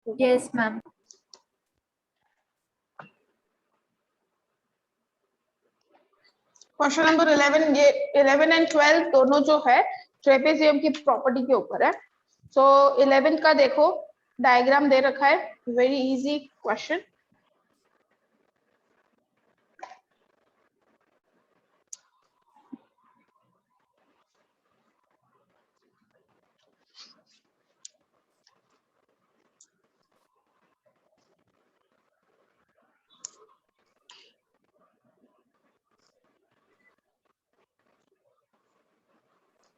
Yes ma'am. Question number 11, ये 11 and 12 दोनों जो है ट्रेपेजियम की प्रॉपर्टी के ऊपर है। सो 11 का देखो डायग्राम दे रखा है, वेरी इजी क्वेश्चन।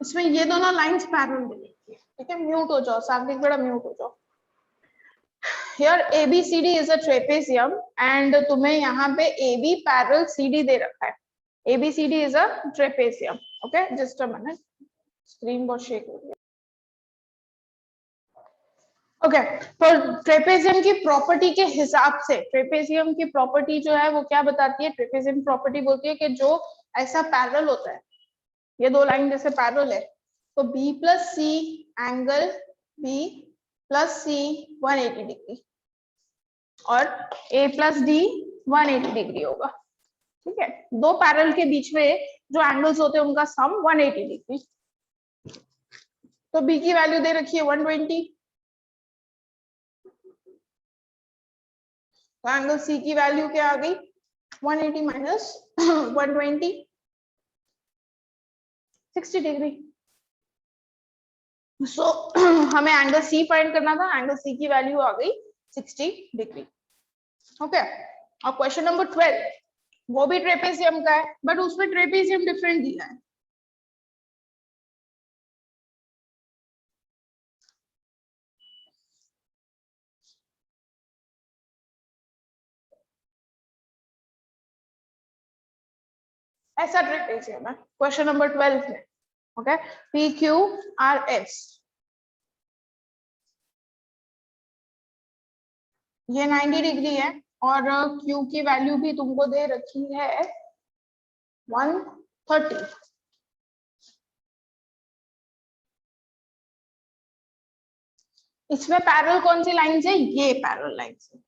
इसमें ये दोनों लाइंस पैरेलल दे रखी है, ठीक है। म्यूट हो जाओ, सात्विक बड़ा म्यूट हो जाओ। Here ABCD is a trapezium and तुम्हें यहाँ पे AB पैरेलल CD दे रखा है। ABCD is a trapezium, okay? Just a minute, screen बहुत शेक हो गया। ओके, तो ट्रेपेजियम की प्रॉपर्टी के हिसाब से ट्रेपेजियम की प्रॉपर्टी जो है वो क्या बताती है? ट्रेपेजियम प्रॉपर्टी बोलती है कि जो ऐसा पैरेलल होता है, ये दो लाइन जैसे पैरेलल है, तो B plus C angle B plus C 180 degree और A प्लस डी 180 डिग्री होगा, ठीक है। दो पैरेलल के बीच में जो एंगल्स होते हैं उनका सम 180 डिग्री। तो B की वैल्यू दे रखी है 120, तो एंगल C की वैल्यू क्या आ गई? 180 माइनस 120, 60 डिग्री। सो हमें एंगल C फाइंड करना था, एंगल C की वैल्यू आ गई 60 डिग्री, ओके। और क्वेश्चन नंबर 12 वो भी ट्रेपेजियम का है, बट उसमें ट्रेपेजियम डिफरेंट दिया है। ऐसा ट्रेपेजियम है क्वेश्चन नंबर 12 में, okay. P Q R S, ये 90 डिग्री है और Q की वैल्यू भी तुमको दे रखी है 130। इसमें पैरेलल कौन सी लाइंस है? ये पैरेलल लाइंस है।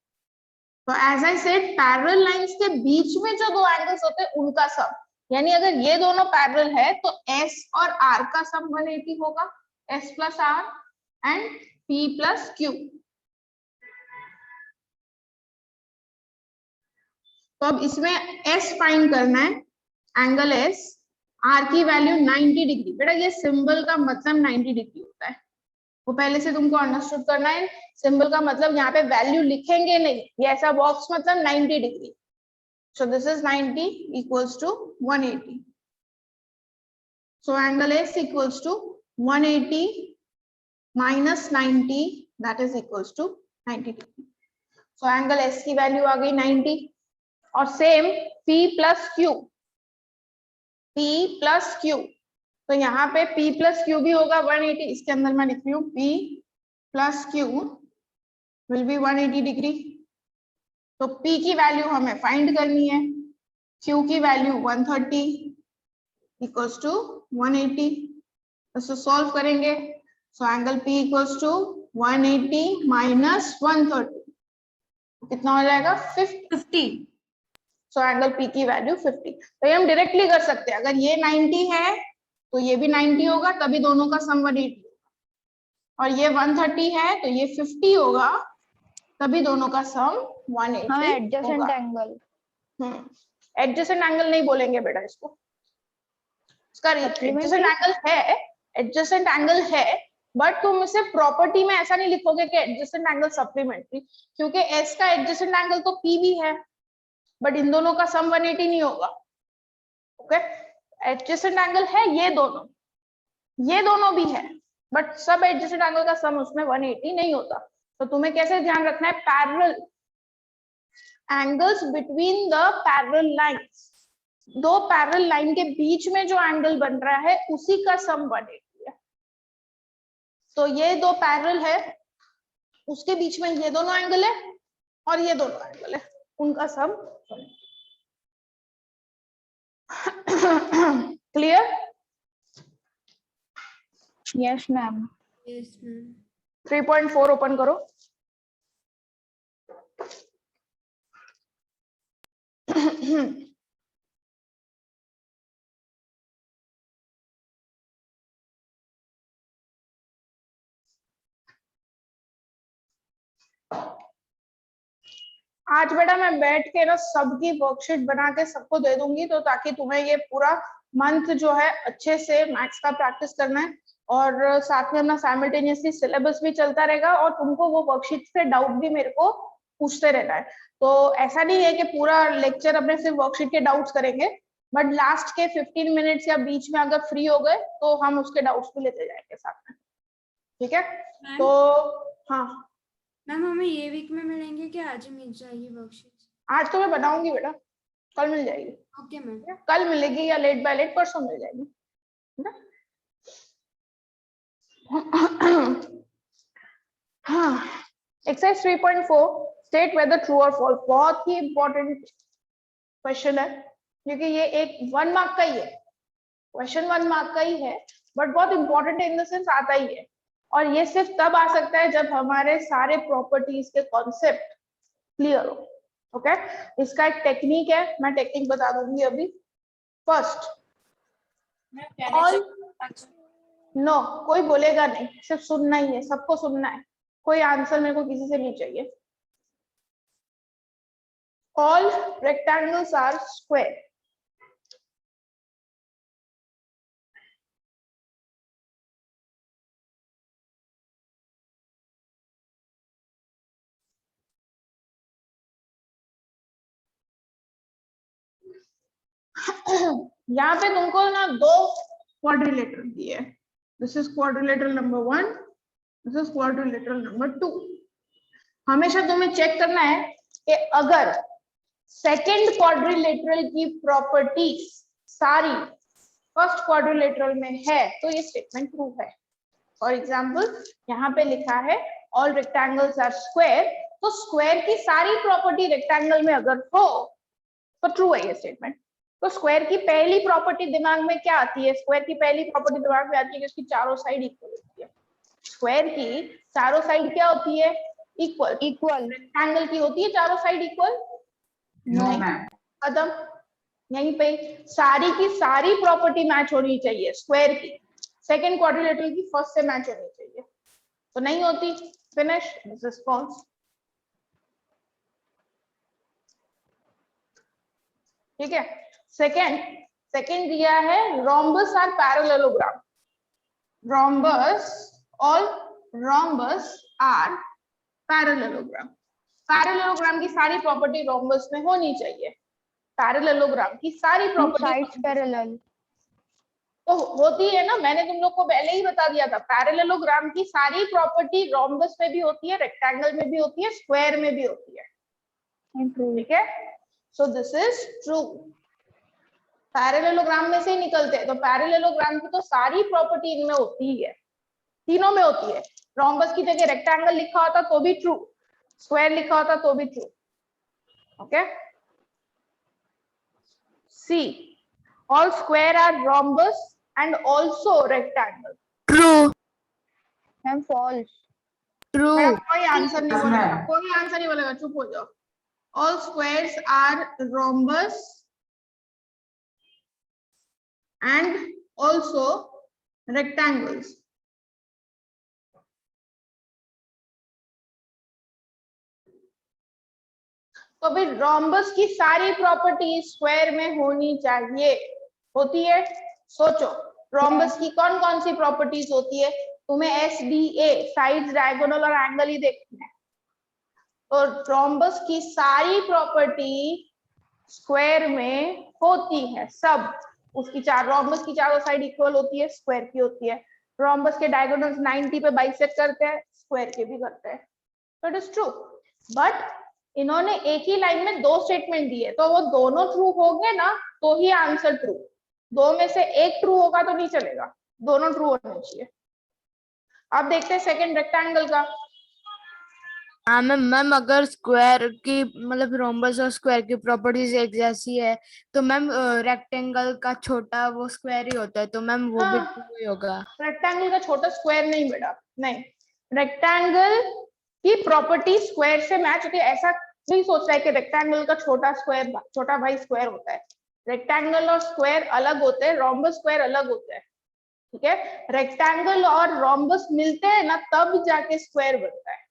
तो as I said parallel lines के बीच में जो दो एंगल्स होते हैं उनका सम, यानी अगर ये दोनों पैरेलल है तो S और R का सम 180 होगा, S plus R and P plus Q। तो अब इसमें S फाइंड करना है, एंगल S, R की वैल्यू 90 डिग्री। बेटा ये सिंबल का मतलब 90 डिग्री होता है, वो पहले से तुमको अंडरस्टूड करना है। सिंबल का मतलब यहाँ पे वैल्यू लिखेंगे नहीं, ये ऐसा बॉक्स मतलब 90 degree. So this is 90 equals to 180। So angle S equals to 180 minus 90, that is equals to 90 degree. So angle S की वैल्यू आ गई 90। और same P plus Q, P plus Q, तो यहाँ पे P प्लस Q भी होगा 180। इसके अंदर मैं लिख रही हूँ P plus Q will be 180 degree. तो P की वैल्यू हमें फाइंड करनी है, Q की वैल्यू 130 इक्वल्स टू 180। इसको सॉल्व करेंगे, so angle P equals to 180 minus 130 कितना हो जाएगा? 50। सो एंगल P की वैल्यू 50। तो ये हम डायरेक्टली कर सकते हैं, अगर ये 90 है तो ये भी 90 होगा, तभी दोनों का सम 180 होगा। और ये 130 है तो ये 50 होगा, तभी दोनों का सम 180 हमें एडजेसेंट होगा। एंगल, एडजेसेंट एंगल नहीं बोलेंगे बेटा इसको, इसका एडजेसेंट एंगल है, एडजेसेंट एंगल है, बट तुम इसे प्रॉपर्टी में ऐसा नहीं लिखोगे कि एडजेसेंट एंगल सप्लीमेंट्री, क्योंकि S का एडजेसेंट एंगल तो P भी है, बट इन दोनों का सम 180 नहीं होगा, ओके। एडजेसेंट एंगल है ये दोनों भी है, बट सब एडजेसेंट एंगल का सम उसमें 180 नहीं होता। तो तुम्हें कैसे ध्यान रखना है? Parallel angles between the parallel lines, दो पैरेलल लाइन के बीच में जो एंगल बन रहा है उसी का सम 180 है। तो ये दो पैरेलल है, उसके बीच में ये दोनों एंगल है और ये दोनों एंगल है, उनका सम क्लियर? Yes ma'am. 3.4 ओपन करो। आज बेटा मैं बैठ के ना सबकी वर्कशीट बना के सबको दे दूंगी, तो ताकि तुम्हें ये पूरा मंथ जो है अच्छे से मैथ्स का प्रैक्टिस करना है, और साथ में अपना साइमल्टेनियसली सिलेबस भी चलता रहेगा, और तुमको वो वर्कशीट से डाउट भी मेरे को पूछते रहना है। तो ऐसा नहीं है कि पूरा लेक्चर अपने सिर्फ वर्कशीट के डाउट्स करेंगे, बट लास्ट के 15 मिनट्स या बीच में अगर फ्री हो गए तो हम उसके डाउट्स भी लेते जाएंगे साथ में, ठीक है? तो हाँ मैम, हमें ये वीक में मिलेंगे कि आज ही मिल जाएगी वर्कशीट? आज तो मैं बनाऊंगी बेटा, कल मिल जाएगी। Okay ma'am. कल मिलेगी या लेट बाय लेट परसों मिल जाएगी, ठीक है? हाँ, एक्सरसाइज 3.4 स्टेट वेदर ट्रू और फॉल्स, बहुत ही इंपॉर्टेंट क्वेश्चन है, क्योंकि ये एक 1 मार्क का ही है क्वेश्चन, 1 मार्क का ही है, बट बहुत इंपॉर्टेंट इन द सेंस आता ही है, और ये सिर्फ तब आ सकता है जब हमारे सारे प्रॉपर्टीज के कॉन्सेप्ट क्लियर हो। ओके, इसका एक टेक्निक है, मैं टेक्निक बता दूंगी अभी। फर्स्ट, ऑल नो, कोई बोलेगा नहीं, सिर्फ सुनना ही है, सबको सुनना है, कोई आंसर मेरे को किसी से नहीं चाहिए। All rectangles are square. यहाँ पे तुमको ना 2 क्वाड्रिलेटरल दिए, this is quadrilateral number 1, this is quadrilateral number 2। हमेशा तुम्हें चेक करना है कि अगर सेकंड क्वाड्रिलेटरल की प्रॉपर्टीज सारी फर्स्ट क्वाड्रिलेटरल में है तो ये स्टेटमेंट ट्रू है। फॉर एग्जांपल यहाँ पे लिखा है ऑल रेक्टेंगल्स आर स्क्वायर, तो स्क्वायर की सारी प्रॉपर्टी रेक्टेंगल में अगर हो तो ट्रू है ये स्टेटमेंट। तो स्क्वायर की पहली प्रॉपर्टी दिमाग में क्या आती है? स्क्वायर की पहली प्रॉपर्टी दिमाग में आती है कि उसकी चारों साइड इक्वल होती है। स्क्वायर की चारों साइड क्या होती है? इक्वल। इक्वल। रेक्टेंगल की होती है चारों साइड इक्वल? नहीं, खत्म। यहीं पे सारी की सारी प्रॉपर्टी मैच होनी चाहिए, स्क्वायर की सेकंड क्वाड्रिलेटरल की फर्स्ट से मैच होनी चाहिए, तो नहीं होती, फिनिश, दिस इज फॉल्स। ठीक है, सेकंड दिया है rhombus are parallelogram. All rhombus are parallelogram. Parallelogram की सारी प्रॉपर्टी rhombus में होनी चाहिए, पैरेललोग्राम की सारी प्रॉपर्टी पैरेलल तो होती है ना, मैंने तुम लोग को पहले ही बता दिया था, पैरेललोग्राम की सारी प्रॉपर्टी rhombus में भी होती है, रेक्टेंगल में भी होती है, स्क्वायर में भी होती है, ठीक है? सो दिस इज ट्रू। पैरेललोग्राम में से ही निकलते हैं, तो पैरेललोग्राम की तो सारी प्रॉपर्टी इनमें होती ही है, तीनों में होती है। रोम्बस की जगह रेक्टेंगल लिखा होता तो भी ट्रू, स्क्वायर लिखा होता तो भी true. Okay, see all square are rhombus and also rectangle. True and false. True. कोई आंसर नहीं बोलेगा, कोई आंसर नहीं बोलेगा, चुप हो जाओ। All squares are rhombus and also rectangles। तो फिर रोम्बस की सारी प्रॉपर्टी स्क्वायर में होनी चाहिए, होती है? सोचो रोम्बस की कौन कौन सी प्रॉपर्टीज होती है? तुम्हें SDA साइड्स, डायगोनल और एंगल ही देखना है, तो रोम्बस की सारी प्रॉपर्टी स्क्वायर में होती है, सब उसकी रोम्बस की चारों साइड इक्वल होती है, स्क्वायर की होती है। रोम्बस के डायगोनल्स 90 पे बाइसेक्ट करते हैं, स्क्वायर के भी करते हैं, तो इट इज ट्रू। बट इन्होंने एक ही लाइन में 2 स्टेटमेंट दिए, तो वो दोनों ट्रू हो गए ना तो ही आंसर ट्रू। 2 में से एक ट्रू होगा तो नहीं चलेगा, दोनों ट्रू होने चाहिए। अब देखते हैं सेकंड रेक्टेंगल का। हाँ मैम, अगर स्क्वायर की मतलब रोम्बस और स्क्वायर की प्रॉपर्टीज एक जैसी है तो मैम रेक्टेंगल का छोटा वो स्क्वायर ही होता है, तो मैम वो भी ट्रू ही होगा। रेक्टेंगल का छोटा स्क्वायर नहीं बेटा, नहीं, रेक्टेंगल की प्रॉपर्टी स्क्वायर से मैच होती है, ऐसा नहीं सोच रहा है कि रेक्टेंगल का छोटा भाई स्क्वायर होता है। रेक्टेंगल और स्क्वायर अलग होते हैं, रोम्बस स्क्वायर अलग होते हैं, ठीक है। रेक्टेंगल और रोम्बस मिलते हैं ना तब जाके स्क्वायर बनता है।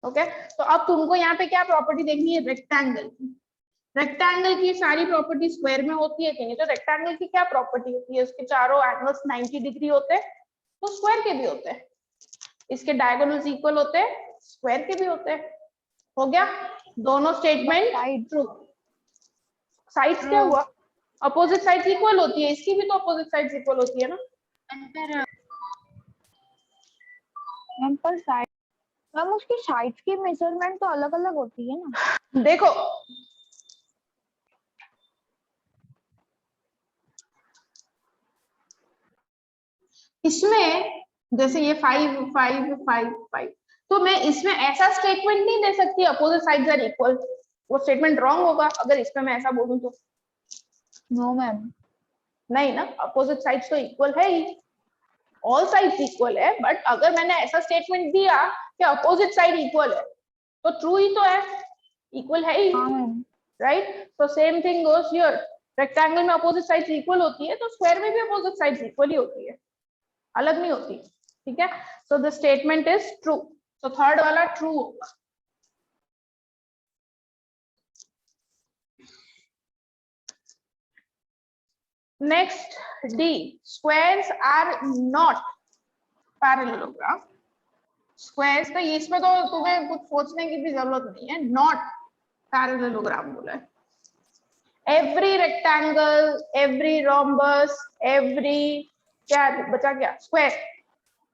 ओके, तो अब तुमको यहाँ पे क्या प्रॉपर्टी देखनी है, रेक्टेंगल की। रेक्टेंगल की सारी प्रॉपर्टी स्क्वायर में होती है कि नहीं? तो रेक्टेंगल की क्या प्रॉपर्टी होती है, उसके चारों एंगल्स 90 डिग्री होते हैं, तो स्क्वायर के भी होते हैं। इसके डायगोनल्स इक्वल होते हैं, स्क्वायर के भी होते हैं। हो गया, दोनों स्टेटमेंट ट्रू। साइड्स क्या हुआ, अपोजिट साइड्स इक्वल होती है, इसकी भी तो अपोजिट साइड्स इक्वल होती है ना। मैम पर साइड, मैम उसकी साइड्स की मेजरमेंट तो अलग अलग होती है ना। देखो इसमें जैसे ये 5 5 5 5, तो मैं इसमें ऐसा स्टेटमेंट नहीं दे सकती अपोजिट साइड्स आर इक्वल, वो स्टेटमेंट रॉन्ग होगा अगर इसमें मैं ऐसा बोलूं तो। नो मैम, नहीं ना, अपोजिट साइड्स तो इक्वल है ही, ऑल साइड्स इक्वल है, बट अगर मैंने ऐसा स्टेटमेंट दिया कि अपोजिट साइड इक्वल है तो ट्रू ही तो है, इक्वल है ही, हाँ मैम। राइट। तो same thing goes here, rectangle में अपोजिट साइड्स इक्वल होती है तो स्क्वायर में भी अपोजिट साइड्स इक्वल ही होती है, अलग नहीं होती, ठीक है। So the statement is true, तो थर्ड वाला ट्रू होगा। Next D, squares are not parallelogram. Squares का इसमें तो तुम्हें कुछ सोचने की भी जरूरत नहीं है, नॉट पैरेललोग्राम बोला है। Every rectangle, every rhombus, every क्या बचा क्या, स्क्वायर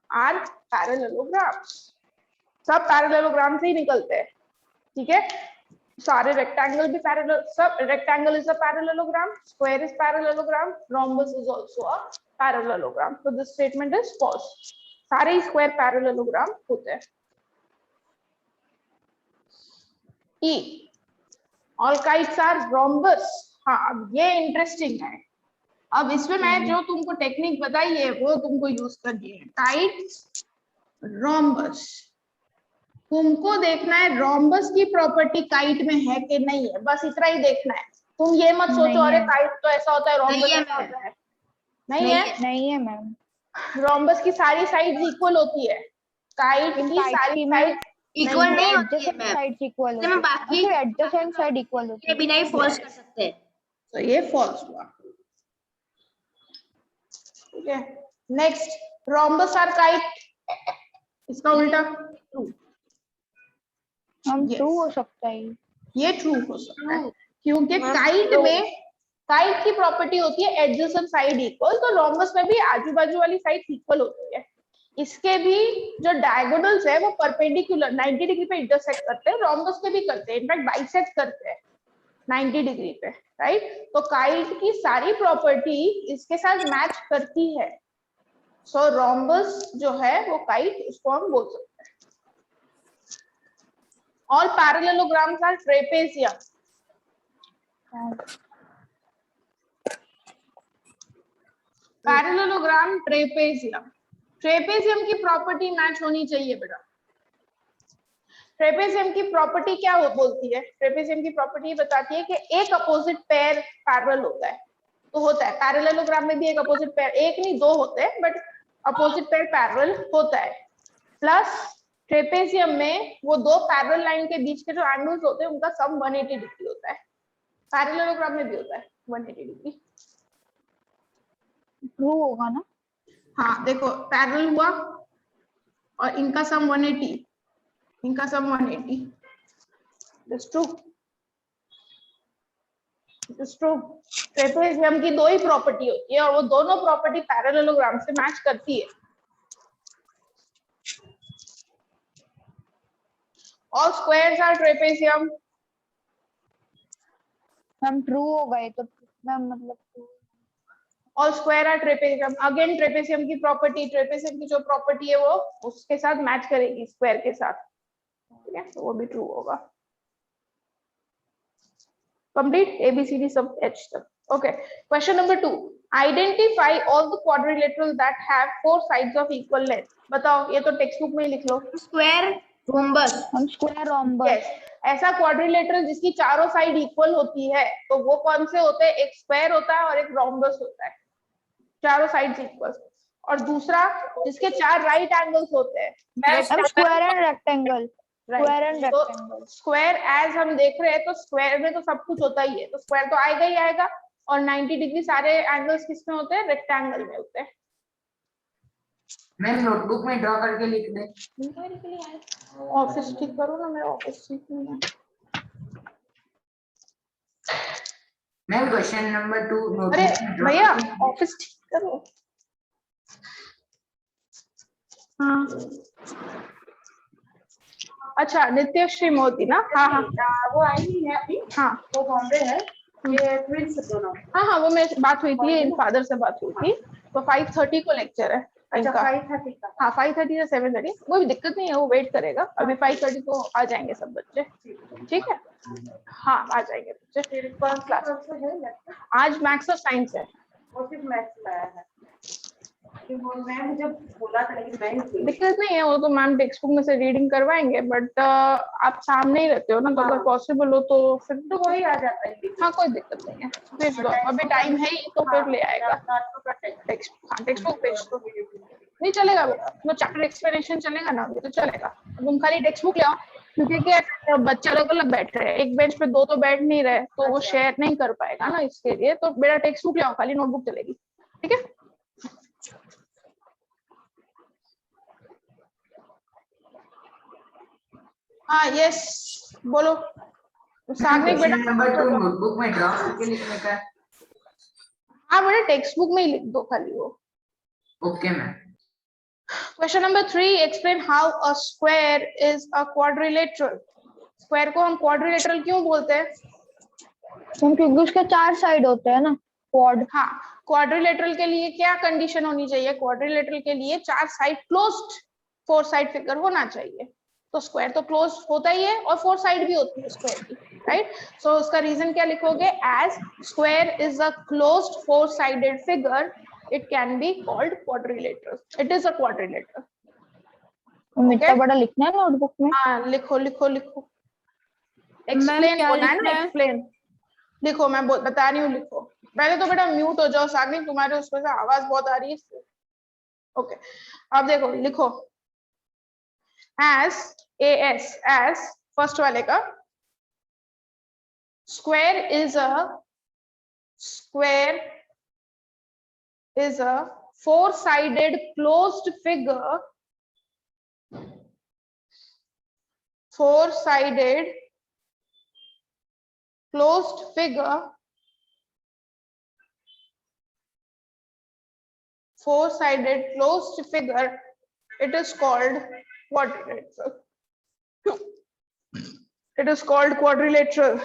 आर पैरेललोग्राम्स। सब पैरेललोग्राम से ही निकलते हैं, ठीक है। सारे रेक्टेंगल भी पैरेलल, सब rectangle is a parallelogram, square is parallelogram, rhombus is also a parallelogram. तो दिस स्टेटमेंट इज फॉल्स, सारे ही स्क्वायर पैरेललोग्राम होते हैं। ई, ऑल काइट्स आर रोम्बस। हाँ, अब ये इंटरेस्टिंग है। अब इसमें मैं जो तुमको टेक्निक बताई है वो तुमको यूज करनी है, काइट्स रोम्बस। तुमको देखना है रोम्बस की प्रॉपर्टी काइट में है कि नहीं है, बस इतना ही देखना है। तुम ये मत सोचो अरे काइट तो ऐसा होता है, रोम्बस ऐसा होता है, नहीं है। नहीं है मैम, रोम्बस की सारी साइड्स इक्वल होती है, काइट की सारी साइड इक्वल नहीं होती है मैम, साइड्स इक्वल इसमें बाकी एडजेसेंट साइड इक्वल होती के है। बिना ही फॉल्स कर सकते हैं। तो ये फॉल्स हुआ, ठीक है। नेक्स्ट, रोम्बस आर काइट, इसका उल्टा ट्रू। हम Yes. ट्रू हो सकता है। ये ट्रू हो सकता है क्योंकि काइट में, काइट की प्रॉपर्टी होती है एडजेसेंट साइड इक्वल, तो रोम्बस में भी आजू बाजू वाली साइड इक्वल होती है। इसके भी जो डायगोनल्स है वो परपेंडिकुलर 90 डिग्री पे इंटरसेक्ट करते हैं, रोम्बस के भी करते हैं, इनफैक्ट बाइसेक्ट करते हैं 90 डिग्री पे, राइट। तो काइट की सारी प्रॉपर्टी इसके साथ मैच करती है, सो रोम्बस जो है वो काइट, उसको हम बोल सकते हैं। All parallelograms are trapezium. Parallelogram trapezium, trapezium की प्रॉपर्टी मैच होनी चाहिए बेटा। ट्रेपेजियम की प्रॉपर्टी क्या बोलती है, ट्रेपेजियम की प्रॉपर्टी बताती है कि एक अपोजिट पेयर पैरेलल होता है, तो होता है पैरेललोग्राम में भी एक अपोजिट पेयर, एक नहीं दो होते हैं, बट अपोजिट पेयर पैरेलल होता है। प्लस ट्रेपेजियम में वो दो पैरेलल लाइन के बीच के जो एंगल्स होते हैं उनका सम 180 डिग्री होता है, पैरेललोग्राम में भी होता है 180 डिग्री। ट्रू होगा ना। हाँ देखो, पैरेलल हुआ और इनका सम 180, इनका सम 180, this true, this true. Trapezium की दो ही प्रॉपर्टी होती है और वो दोनों प्रॉपर्टी पैरेललोग्राम से मैच करती है। All squares are trapezium. हम ट्रू हो गए तो मैम मतलब All square are trapezium. Again trapezium की प्रॉपर्टी, ट्रेपेजियम की जो प्रॉपर्टी है वो उसके साथ मैच करेगी स्क्वायर के साथ, ठीक है, तो वो भी ट्रू होगा। कंप्लीट ABCD सब H तक। Okay, question number 2, identify all the quadrilateral that have 4 sides of equal length. बताओ, ये तो टेक्स्ट बुक में ही लिख लो। स्क्वायर रोम्बस, हम स्क्वायर रोम्बस। Yes, ऐसा क्वाड्रिलेटरल जिसकी चारों साइड इक्वल होती है तो वो कौन से होते हैं? एक स्क्वायर होता है और एक रोम्बस होता है, चारों साइड्स इक्वल। और दूसरा जिसके 4 राइट एंगल्स होते हैं, square and rectangle, square and rectangle. Square as हम देख रहे हैं तो स्क्वायर में तो सब कुछ होता ही है, तो स्क्वायर तो आएगा ही आएगा। और 90 डिग्री सारे एंगल्स किस में होते हैं? रेक्टेंगल में होते हैं। मैम नोटबुक में ड्रॉ करके लिख दे। ऑफिस ठीक करो ना, मेरा ऑफिस ठीक नहीं है। मैम क्वेश्चन नंबर 2 अरे नोटबुक में ड्रॉ भैया करके ऑफिस ठीक करो। हाँ अच्छा, नित्यश्री मोदी ना? हाँ हाँ वो आई है अभी, हाँ वो बॉम्बे है, ये ट्विंस दोनों। हाँ हाँ, वो मेरी बात हुई थी, इन फादर से बात हुई थी। तो 5:30 को लेक्चर है अच्छा इनका। 5:30 का। हाँ 5:30 से 7:30, वो भी दिक्कत नहीं है, वो वेट करेगा। अभी 5:30 को आ जाएंगे सब बच्चे, ठीक है? हाँ आ जाएंगे बच्चे। फिर कौन सी क्लास से है? आज मैथ्स और साइंस है। वो सिर्फ मैथ्स लाया है कि वो मैम जब बोला था, लेकिन मैं नहीं गई। दिक्कत नहीं है, वो तो मैम टेक्स्ट बुक में से रीडिंग करवाएंगे, बट आप सामने ही रहते हो ना, तो अगर पॉसिबल हो तो फिर तो वही आ जाता है। हाँ कोई दिक्कत नहीं है, भेज दो, अभी टाइम है ही, तो फिर ले आएगा टेक्स्ट। हाँ टेक्स्ट बुक भेज दो, नहीं चलेगा वो चैप्टर एक्सप्लेनेशन चलेगा ना, वो तो चलेगा। तुम खाली टेक्स्ट बुक ले आओ, क्योंकि क्या बच्चे अलग अलग बैठ रहे हैं, एक बेंच पे दो तो बैठ नहीं रहे, तो वो शेयर नहीं कर पाएगा ना, इसके लिए तो मेरा टेक्स्ट बुक ले आओ, खाली नोटबुक चलेगी, ठीक है? हाँ यस बोलो साग्निक बेटा। क्वेश्चन नंबर 2 नोटबुक में ड्रॉ करके लिखने का। हाँ बेटा टेक्स्ट बुक में ही लिख दो खाली वो। Okay ma'am. Question number 3, explain how a square is a quadrilateral. Square को हम क्वाड्रिलेटरल क्यों बोलते हैं? क्योंकि उसके 4 साइड होते हैं ना, क्वाड। हाँ, क्वाड्रिलेटरल के लिए क्या कंडीशन होनी चाहिए? क्वाड्रिलेटरल के लिए 4 साइड क्लोज्ड, 4 साइड फिगर होना चाहिए। तो स्क्वायर तो क्लोज होता ही है और 4 साइड भी होती है स्क्वायर की, राइट? सो उसका रीजन क्या लिखोगे? As square is a closed 4 sided figure, it can be called quadrilateral, it is a quadrilateral. इतना बड़ा लिखना है नोटबुक में? हाँ लिखो लिखो लिखो, एक्सप्लेन होना है ना, एक्सप्लेन लिखो, मैं बता रही हूँ लिखो। पहले तो बेटा म्यूट हो जाओ साग्निक, तुम्हारे उसमें से आवाज बहुत आ रही है। ओके अब देखो लिखो, as फर्स्ट वाले का, square is a 4-sided closed figure, 4-sided closed figure, 4-sided closed figure, it is called quadrilateral. It is called quadrilateral.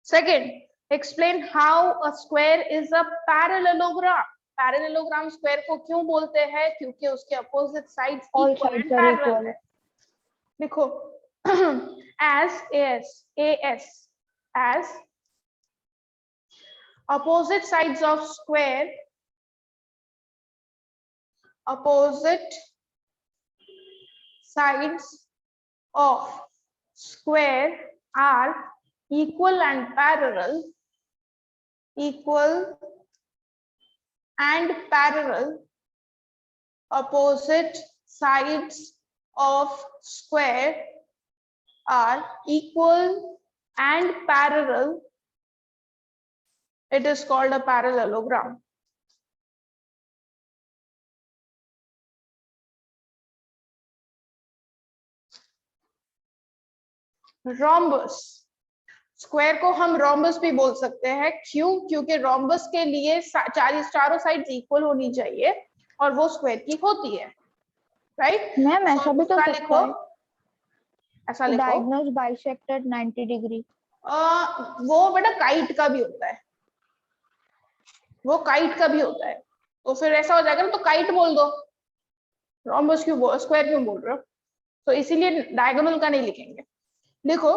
Second, explain how a square is a parallelogram. Parallelogram square को क्यों बोलते हैं? क्योंकि उसके opposite sides All equal sides and are parallel equal. है। लिखो as opposite sides of square, opposite sides of square are equal and parallel, equal and parallel. Opposite sides of square are equal and parallel. It is called a parallelogram. Rhombus, square को हम rhombus भी बोल सकते हैं, क्यों? क्योंकि rhombus के लिए चारों साइड्स इक्वल होनी चाहिए और वो स्क्वायर की होती है, राइट? मैम ऐसा भी तो लिखो, ऐसा लिखो, डायगोनल बाइसेक्टेड 90 डिग्री। वो बेटा काइट का भी होता है, वो काइट का भी होता है, तो फिर ऐसा हो जाएगा ना, तो काइट बोल दो, रोम्बस क्यों स्क्वायर क्यों बोल रहे हो? तो इसीलिए डायगोनल का नहीं लिखेंगे। लिखो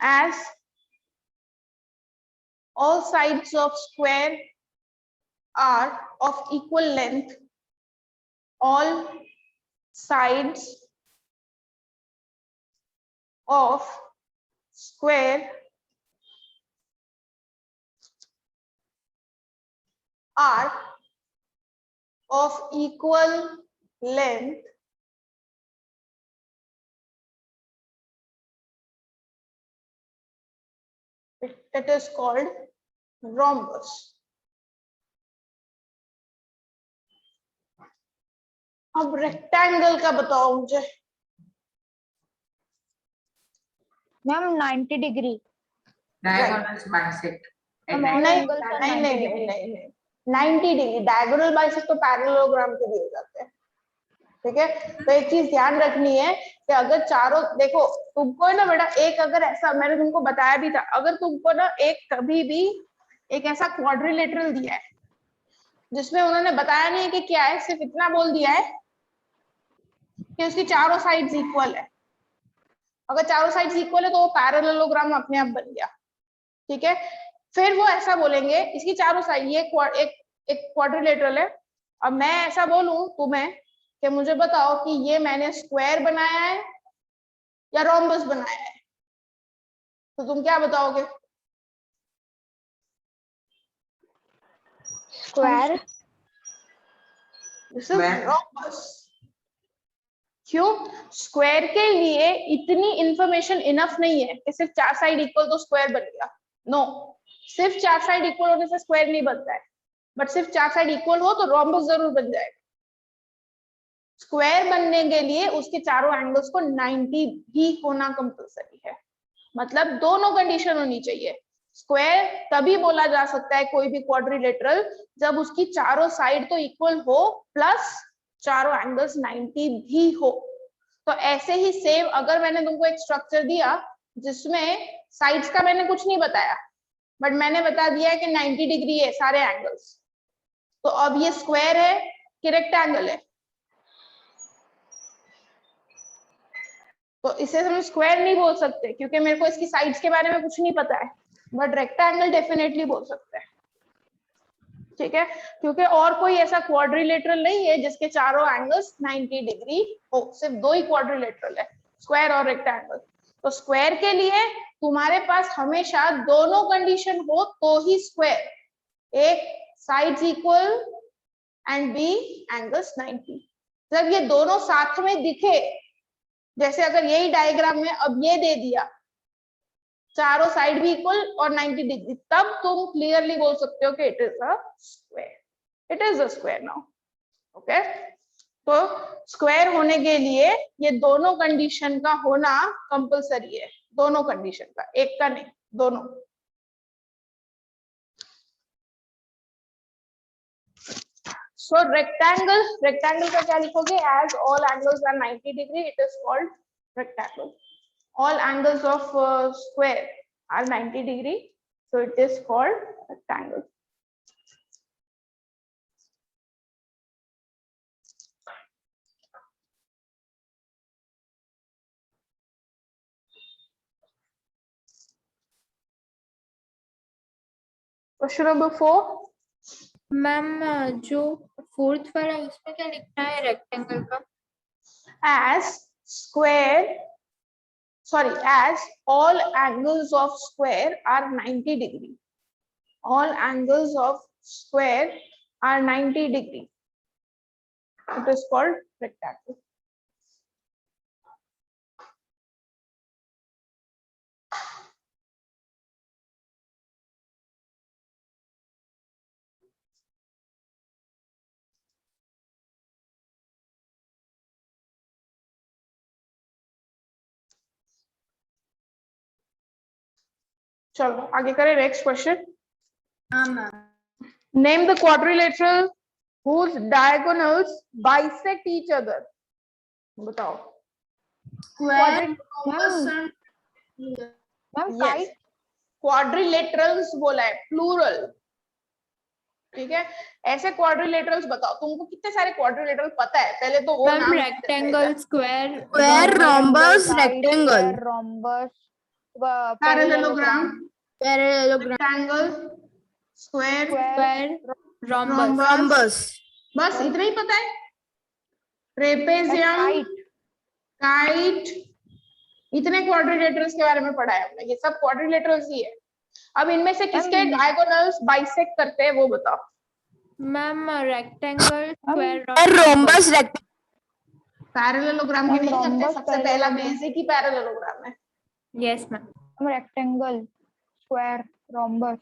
as all sides of square are of equal length, all sides of square are of equal length it is called rhombus. अब रेक्टेंगल का बताओ मुझे। Ma'am 90 degree. Diagonals bisect at All 90. angles are 90 degree. नहीं 90 degree diagonal bisect तो parallelogram के दिए जाते हैं, ठीक है। तो एक चीज ध्यान रखनी है कि अगर चारों देखो तुमको है ना बेटा, एक अगर ऐसा मैंने तुमको बताया भी था, अगर तुमको ना एक कभी भी एक ऐसा क्वाड्रिलेटरल दिया है जिसमें उन्होंने बताया नहीं है कि क्या है, सिर्फ इतना बोल दिया है कि उसकी चारों साइड्स इक्वल है, अगर चारों साइड्स इक्वल है तो वो पैरेललोग्राम अपने आप बन गया, ठीक है। फिर वो ऐसा बोलेंगे इसकी चारों साइड ये एक क्वाड्रिलेटरल है। अब मैं ऐसा बोलूं तुम्हें कि मुझे बताओ कि ये मैंने स्क्वायर बनाया है या रोम्बस बनाया है, तो तुम क्या बताओगे? Square. This is Square. Rhombus. क्यों? स्क्वायर के लिए इतनी इंफॉर्मेशन इनफ नहीं है कि सिर्फ चार साइड इक्वल तो स्क्वायर बन गया। नो, सिर्फ चार साइड इक्वल होने से स्क्वायर नहीं बनता है, बट सिर्फ चार साइड इक्वल हो तो रोम्बस जरूर बन जाएगा। स्क्वायर बनने के लिए उसके चारों एंगल्स को 90 भी होना कंपलसरी है, मतलब दोनों कंडीशन होनी चाहिए। स्क्वायर तभी बोला जा सकता है कोई भी क्वाड्रिलेटरल जब उसकी चारों साइड तो इक्वल हो प्लस चारों एंगल्स 90 भी हो। तो ऐसे ही सेम अगर मैंने तुमको एक स्ट्रक्चर दिया जिसमें साइड्स का मैंने कुछ नहीं बताया बट मैंने बता दिया है कि 90 डिग्री है सारे एंगल्स, तो अब ये स्क्वायर है कि रेक्टेंगल है? तो इसे हम स्क्वायर नहीं बोल सकते क्योंकि मेरे को इसकी साइड्स के बारे में कुछ नहीं पता है, बट रेक्टेंगल डेफिनेटली बोल सकते हैं, ठीक है। क्योंकि और कोई ऐसा क्वाड्रिलेटरल नहीं है जिसके चारों एंगल्स 90 डिग्री हो, सिर्फ दो ही क्वाड्रिलेटरल है, स्क्वायर और रेक्टेंगल। तो स्क्वायर के लिए तुम्हारे पास हमेशा दोनों कंडीशन हो तो ही स्क्वायर, एक sides equal and B angles 90। जब ये दोनों साथ में दिखे, जैसे अगर यही डायग्राम में अब ये दे दिया चारों साइड भी इक्वल और 90 डिग्री, तब तुम क्लियरली बोल सकते हो कि it is a square, it is a square now, okay. तो स्क्वायर होने के लिए ये दोनों कंडीशन का होना कंपलसरी है, दोनों कंडीशन का, एक का नहीं, दोनों। सो रेक्टेंगल का क्या लिखोगे? As all angles are 90 degree it is called rectangle. All angles of square are 90 degree, so it is called rectangle. Question number 4. Ma'am जो फोर्थ वाला है उसमें क्या लिखना है रेक्टेंगल का? As all angles of square are 90 degree. All angles of square are 90 degree. It is called rectangle. चलो आगे करें, नेक्स्ट क्वेश्चन। हाँ ma'am. Name the quadrilateral whose diagonals bisect each other. बताओ। Square ma'am Yes. क्वाड्रिलेटरल्स बोला है, plural, ठीक है। ऐसे क्वाड्रिलेटरल्स बताओ, तुमको कितने सारे क्वाड्रिलेटरल पता है? पहले तो वो मैम नाम rectangle, square, square rhombus rectangle rhombus parallelogram, parallelogram rectangle, square, square, rhombus. Rhombus. बस इतना ही पता है। ट्रेपेजियम, काइट, इतने क्वाड्रिलेटरल्स के बारे में पढ़ा है हमने, ये सब क्वाड्रिलेटरल्स ही है। अब इनमें से किसके डायगोनल्स बाइसेक्ट करते हैं वो बताओ। Ma'am rectangle, square, rhombus parallelogram के मैम, नहीं करते, rhombus सबसे पहला parallelogram। बेसिक ही पैरेललोग्राम है। Yes ma'am. Rectangle, square, rhombus,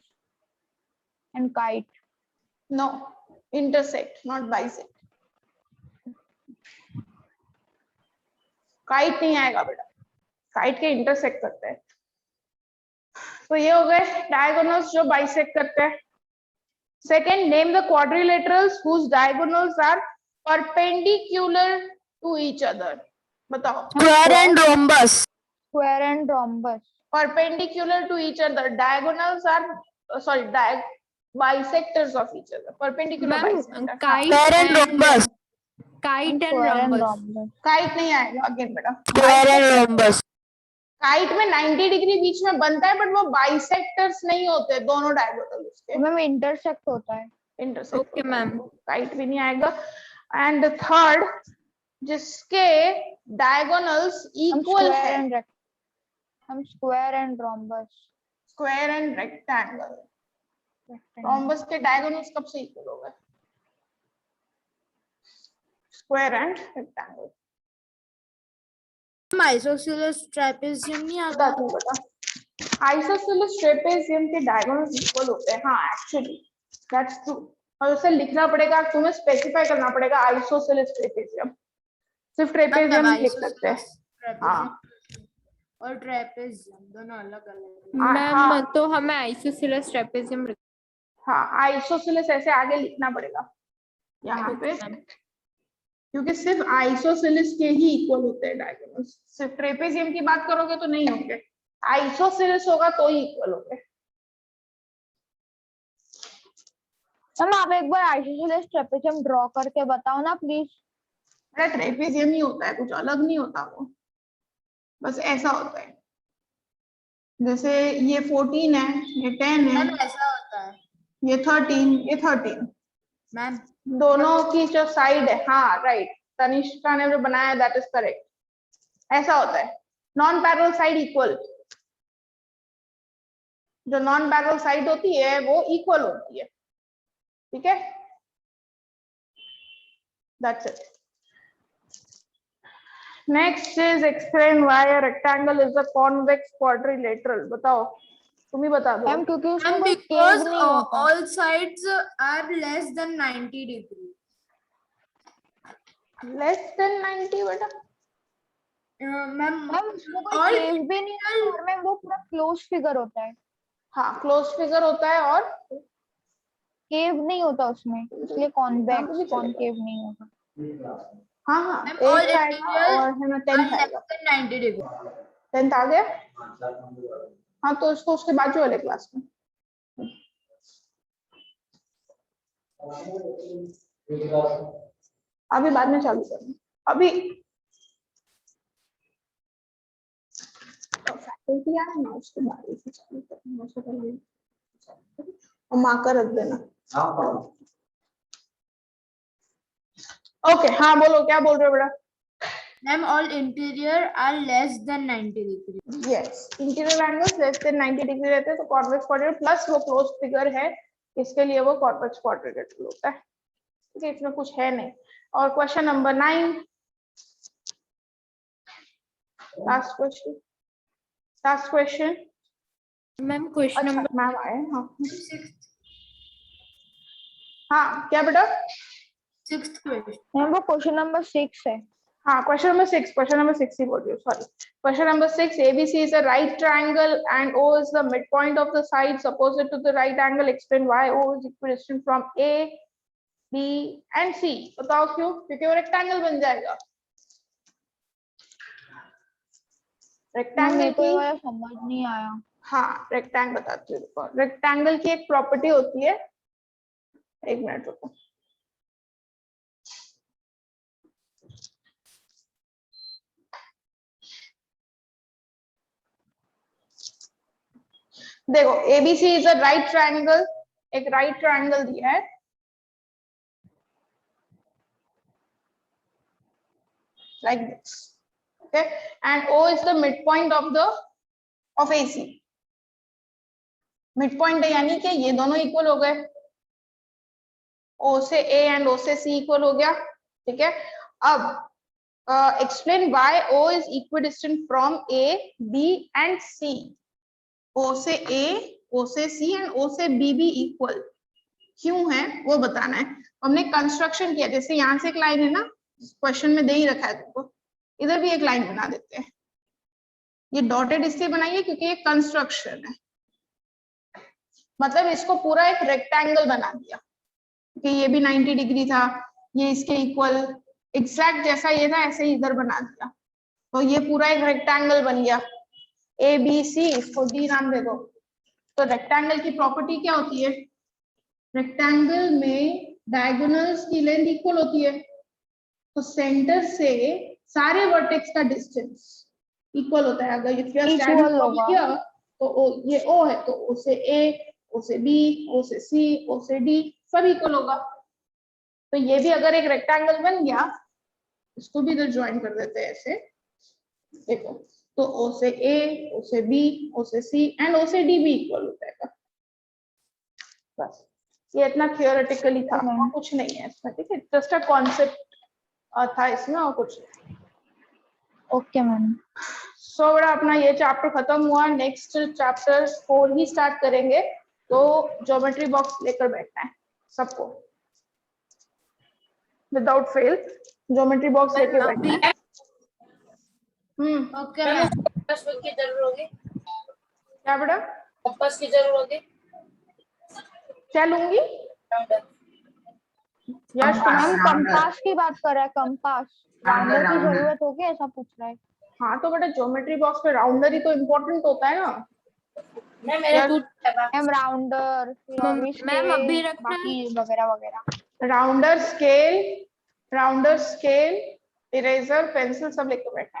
and kite. No, intersect not bisect. Kite नहीं आएगा बेटा, काइट के इंटरसेक्ट करते हैं। तो ये हो गए डायगोनल्स जो बाइसेक्ट करते हैं। Second, name the quadrilaterals whose diagonals are perpendicular to each other। बताओ। Square and rhombus. Square and rhombus. Perpendicular to each other, diagonals are sorry, bisectors of each other, perpendicular ma'am bisector। Kite square and rhombus. Kite and Square and rhombus. rhombus. Kite नहीं आएगा again बेटा। Square and rhombus. Kite में 90 degree बीच में बनता है, but वो bisectors नहीं होते दोनों डायगोनल उसके, मैम intersect होता है। इंटरसेक्ट। Okay ma'am. काइट भी नहीं आएगा। एंड थर्ड, जिसके डायगोनल्स इक्वल Square है, and square and rhombus. Square and rectangle. Rhombus के डायगोनल्स कब से इक्वल हो गए? Square and rectangle. Isosceles trapezium नहीं आता? बता दूं बेटा, आइसोसेलेस ट्रेपेजियम के डायगोनल्स इक्वल होते हैं। हाँ एक्चुअली दैट्स ट्रू। और उसे लिखना पड़ेगा, तुम्हें स्पेसिफाई करना पड़ेगा आइसोसेलेस ट्रेपेजियम, सिर्फ ट्रेपेजियम नहीं लिख सकते हैं। हाँ और ट्रेपेजियम दोनों अलग अलग। मैम तो हमें आइसोसेलेस ट्रेपेजियम। हाँ आइसोसेलेस ऐसे आगे लिखना पड़ेगा यहाँ पे, क्योंकि सिर्फ आइसोसेलेस के ही इक्वल होते हैं डायगोनल्स। सिर्फ ट्रेपेजियम की बात करोगे तो नहीं होंगे, आइसोसेलेस होगा तो ही इक्वल होंगे। मैम आप एक बार आइसोसेलेस ट्रेपेजियम ड्रॉ करके बताओ ना प्लीज। ट्रेपेजियम ही होता है, कुछ अलग नहीं होता वो, बस ऐसा होता है। जैसे ये 14 है, ये 10 है, मैम ऐसा होता है ये 13, ये 13, मैम। दोनों की जो साइड है। हाँ राइट, तनिष्का ने जो बनाया दैट इज करेक्ट, ऐसा होता है। नॉन पैरेलल साइड इक्वल, जो नॉन पैरेलल साइड होती है वो इक्वल होती है, ठीक है, that's it. Next is explain why a rectangle is a convex quadrilateral. बताओ, तुम ही बता दो। मैम क्योंकि उसमें And कोई because cave नहीं होता। all sides are less than 90 degree. Less than 90 बेटा, मैम मैम उसमें कोई all cave भी नहीं होता और मैम वो पूरा क्लोज फिगर होता है। हाँ क्लोज फिगर होता है और केव नहीं होता उसमें, इसलिए कॉन्वेक्स भी चलेगा। कॉनकेव नहीं होता। हाँ हाँ Ma'am, all 8 आएगा interiors और है ना are 10 less आएगा। than 90 degree. 10 आ गया। हाँ तो उसको उसके बाजू वाले क्लास में। अभी बाद में चालू करना, अभी फैकल्टी आए ना उसके बाद से चालू करना, उससे पहले और मार्कर रख देना। ओके हाँ बोलो, क्या बोल रहे हो बेटा? Ma'am, all interior are less than 90 degree. Yes, interior angles less than 90 degree रहते हैं तो कॉन्वेक्स क्वाड्रिलेटरल, प्लस वो क्लोज फिगर है इसके लिए वो कॉन्वेक्स क्वाड्रिलेटरल होता है। ठीक है, इसमें कुछ है नहीं। और question number 9, last question. Ma'am question अच्छा नंबर मैम आए। हाँ क्या बेटा? 6th question. मैम वो क्वेश्चन नंबर 6 है। हाँ क्वेश्चन नंबर 6 ही बोल रही हूँ, sorry. Question number 6, ABC is a right triangle and O is the midpoint of the sides opposite to the right angle. Explain why O is equidistant from A, B and C. बताओ क्यों? क्योंकि वो rectangle बन जाएगा। Rectangle मेरे को की, ये वाला समझ नहीं आया। हाँ रेक्टेंगल बताती हूँ। रेक्टेंगल की एक प्रॉपर्टी होती है, एक मिनट रुको। देखो ABC is a right triangle, एक राइट ट्रायंगल दिया है, like this. okay, and O is the midpoint of AC. midpoint है यानी कि ये दोनों इक्वल हो गए, O से A एंड O से C इक्वल हो गया, ठीक है। अब explain why O is equidistant from A, B and C। O से A, O से C एंड O से B भी इक्वल क्यों है वो बताना है। हमने कंस्ट्रक्शन किया, जैसे यहाँ से एक लाइन है ना, क्वेश्चन में दे ही रखा है तुमको, इधर भी एक लाइन बना देते हैं। ये डॉटेड इसलिए बनाइए क्योंकि ये कंस्ट्रक्शन है, मतलब इसको पूरा एक रेक्टेंगल बना दिया कि ये भी 90 डिग्री था, ये इसके इक्वल एग्जैक्ट जैसा ये था ऐसे ही इधर बना दिया, तो ये पूरा एक रेक्टेंगल बन गया। ए बी सी, इसको डी नाम दे दो। तो रेक्टेंगल की प्रॉपर्टी क्या होती है, रेक्टेंगल में डायगोनल्स की लेंथ इक्वल होती है, तो सेंटर से सारे वर्टेक्स का डिस्टेंस इक्वल होता है। अगर Equal होगा। तो ये O है तो O से A, O से B, O से C, O से D सब इक्वल होगा। तो ये भी अगर एक रेक्टेंगल बन गया, इसको भी इधर ज्वाइन कर देते हैं ऐसे, देखो, तो O से A, O से B, O से C एंड O से D भी इक्वल हो जाएगा। बस ये इतना थियोरेटिकली था, और कुछ नहीं है इसमें, ठीक है, जस्ट अ कॉन्सेप्ट था इसमें और कुछ नहीं। Okay ma'am. सो बड़ा अपना ये चैप्टर खत्म हुआ, नेक्स्ट चैप्टर 4 ही स्टार्ट करेंगे, तो ज्योमेट्री बॉक्स लेकर बैठना है सबको विदाउट फेल, ज्योमेट्री बॉक्स लेकर बैठना है। Okay ma'am. कंपास की जरूरत होगी, क्या बेटा, कंपास की जरूरत होगी, क्या लूंगी यश मैम तुम्हारा? कंपास की बात कर रहा है, कंपास राउंडर की राउंडर। जरूरत होगी ऐसा पूछ रहा है। हाँ तो बेटा ज्योमेट्री बॉक्स पे राउंडर ही तो इम्पोर्टेंट होता है ना। मैं मेरा टूट गया। मैम राउंडर, मैम अभी रखना है। बाकी वगैरह वगैरह। राउंडर स्केल, इरेजर, पेंसिल सब लेकर बैठना है।